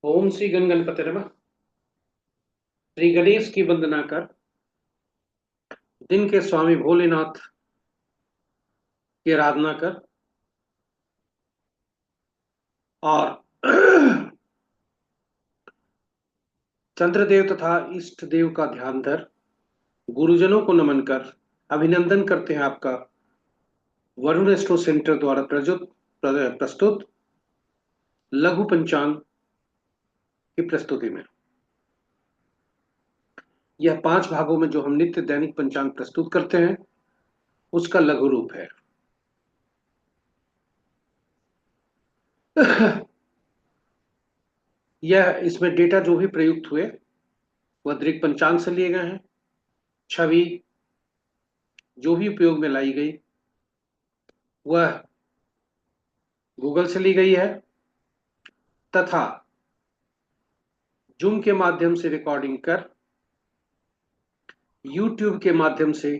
ओम श्री गणगणपति नमः। श्री गणेश की वंदना कर, दिन के स्वामी भोलेनाथ की आराधना कर और चंद्रदेव तथा इष्ट देव का ध्यान धर। गुरुजनों को नमन कर अभिनंदन करते हैं आपका वरुण एस्ट्रो सेंटर द्वारा प्रस्तुत लघु पंचांग की प्रस्तुति में। यह 5 भागों में जो हम नित्य दैनिक पंचांग प्रस्तुत करते हैं उसका लघु रूप है। यह इसमें डेटा जो भी प्रयुक्त हुए वह दृक् पंचांग से लिए गए हैं। छवि जो भी उपयोग में लाई गई वह गूगल से ली गई है तथा जूम के माध्यम से रिकॉर्डिंग कर यूट्यूब के माध्यम से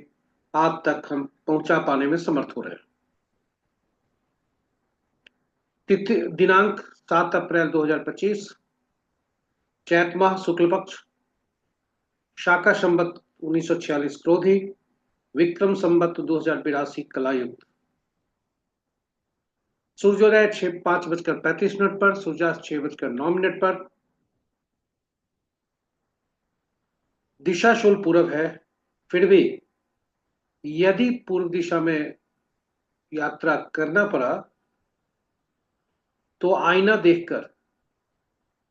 आप तक हम पहुंचा पाने में समर्थ हो रहे हैं। तिथि दिनांक 7 अप्रैल 2025, चैत माह शुक्ल पक्ष, शाका संवत 1946 क्रोधी, विक्रम संवत 2082 कलायुक्त। सूर्योदय 5:35 पर, सूर्यास्त 6:09 पर। दिशा शूल पूरब है, फिर भी यदि पूर्व दिशा में यात्रा करना पड़ा तो आईना देखकर,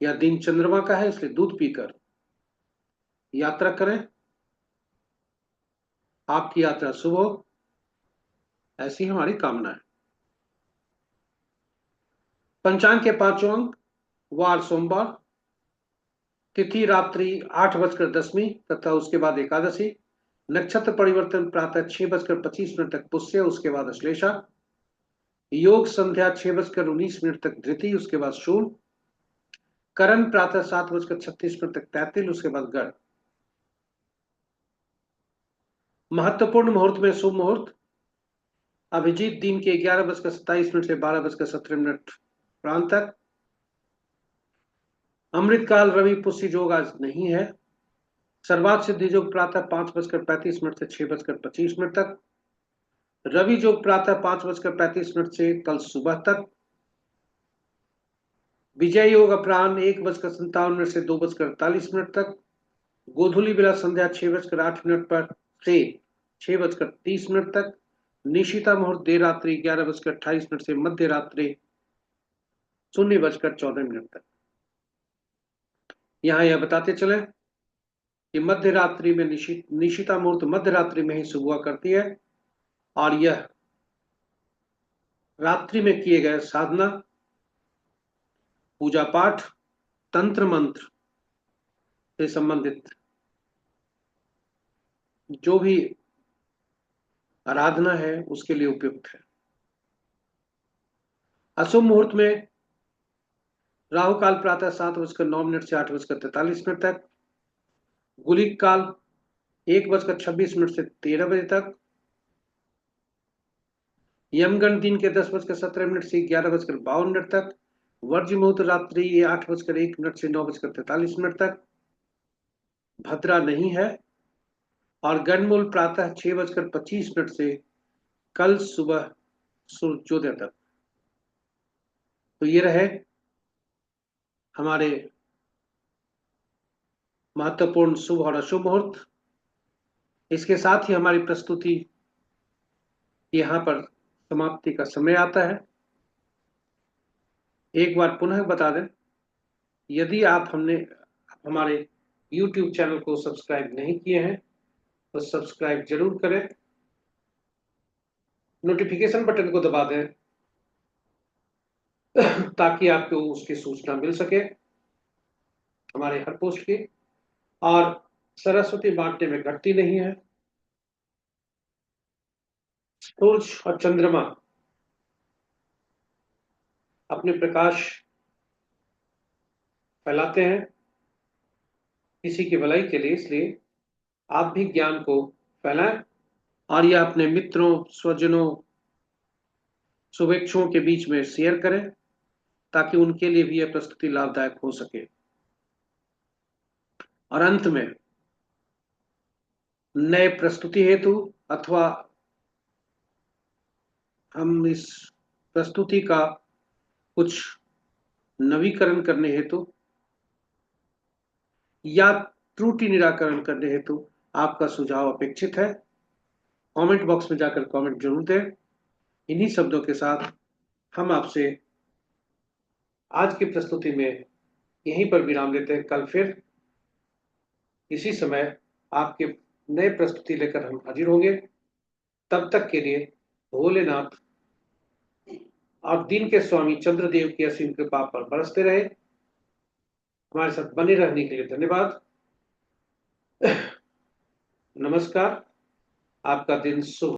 या दिन चंद्रमा का है इसलिए दूध पीकर यात्रा करें। आपकी यात्रा शुभ हो, ऐसी हमारी कामना है। पंचांग के 5 अंक, वार सोमवार, तिथि रात्रि 8:10 तथा उसके बाद एकादशी, नक्षत्र परिवर्तन प्रातः 6:25 तक पुष्य, उसके बाद अश्लेषा, योग संध्या 6:19 तक धृति, उसके बाद शूल, करण प्रातः 7:36 तक तैतिल, उसके बाद गढ़। महत्वपूर्ण मुहूर्त में शुभ मुहूर्त अभिजीत दिन के 11:27 से 12:17 प्रांत तक। अमृतकाल रवि पुष्य योग आज नहीं है। सर्वात सिद्धि योग प्रातः 5:35 से 6:25 तक। रवि योग प्रातः 5:35 से कल सुबह तक। विजय योग अपराह्न 1:57 से 2:48 तक। गोधूली बेला संध्या 6:08 पर से 6:30 तक। निशिता मुहूर्त देर रात्रि 11:28 से मध्य रात्रि 0:14 तक। यहां यह बताते चले कि मध्य रात्रि में निशिता मुहूर्त मध्य रात्रि में ही शुभ हुआ करती है और यह रात्रि में किए गए साधना, पूजा पाठ, तंत्र मंत्र से संबंधित जो भी आराधना है उसके लिए उपयुक्त है। अशुभ मुहूर्त में राहु काल प्रातः 7:09 से 8:43 तक। गुलिक काल 1:26 से 13 बजे तक। यमगंड दिन के 10:17 से 11:52 तक। वर्ज्य मुहूर्त रात्रि 8:01 से 9:43 तक। भद्रा नहीं है। और गणमूल प्रातः 6:25 से कल सुबह सूर्योदय तक। तो ये रहे हमारे महत्वपूर्ण शुभ और अशुभ मुहूर्त। इसके साथ ही हमारी प्रस्तुति यहां पर समाप्ति का समय आता है। एक बार पुनः बता दें, यदि आप हमारे YouTube चैनल को सब्सक्राइब नहीं किए हैं तो सब्सक्राइब जरूर करें, नोटिफिकेशन बटन को दबा दें ताकि आपको उसकी सूचना मिल सके हमारे हर पोस्ट की। और सरस्वती बांटने में घटती नहीं है। सूर्य और चंद्रमा अपने प्रकाश फैलाते हैं किसी की भलाई के लिए, इसलिए आप भी ज्ञान को फैलाएं और यह अपने मित्रों, स्वजनों, शुभेच्छुओं के बीच में शेयर करें ताकि उनके लिए भी यह प्रस्तुति लाभदायक हो सके। और अंत में नए प्रस्तुति हेतु अथवा हम इस प्रस्तुति का कुछ नवीकरण करने हेतु या त्रुटि निराकरण करने हेतु आपका सुझाव अपेक्षित है। कमेंट बॉक्स में जाकर कमेंट जरूर दें। इन्हीं शब्दों के साथ हम आपसे आज की प्रस्तुति में यहीं पर विराम लेते हैं। कल फिर इसी समय आपके नए प्रस्तुति लेकर हम हाजिर होंगे। तब तक के लिए भोलेनाथ और दिन के स्वामी चंद्रदेव की असीम कृपा पर बरसते रहे। हमारे साथ बने रहने के लिए धन्यवाद। नमस्कार। आपका दिन शुभ।